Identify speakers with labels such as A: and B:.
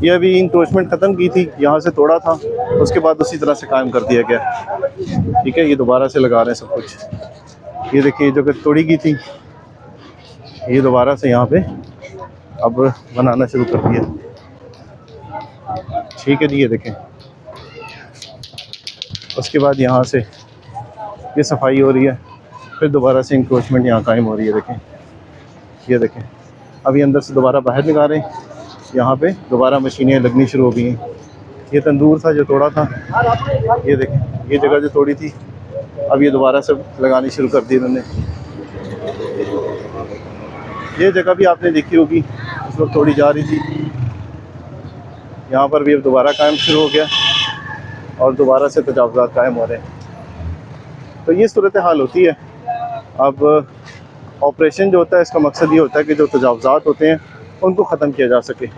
A: ये अभी इंक्रोचमेंट ख़त्म की थी, यहाँ से तोड़ा था, उसके बाद उसी तरह से कायम कर दिया गया। ठीक है, ये दोबारा से लगा रहे हैं सब कुछ। ये देखिए, जो जगह तोड़ी की थी ये दोबारा से यहाँ पे अब बनाना शुरू कर दिया। ठीक है जी, ये देखें। उसके बाद यहाँ से ये सफाई हो रही है, फिर दोबारा से इंक्रोचमेंट यहाँ कायम हो रही है। देखें, ये देखें, अभी अंदर से दोबारा बाहर निकाल रहे हैं। यहाँ पे दोबारा मशीनें लगनी शुरू हो गई हैं। ये तंदूर था जो तोड़ा था, ये देखें, ये जगह जो तोड़ी थी अब ये दोबारा से लगानी शुरू कर दी इन्होंने। ये जगह भी आपने देखी होगी, उस वक्त तोड़ी जा रही थी। यहाँ पर भी अब दोबारा कायम शुरू हो गया और दोबारा से तजावुज़ात कायम हो रहे हैं। तो ये सूरत हाल होती है। अब ऑपरेशन जो होता है इसका मकसद ये होता है कि जो तजावुज़ात होते हैं उनको ख़त्म किया जा सके।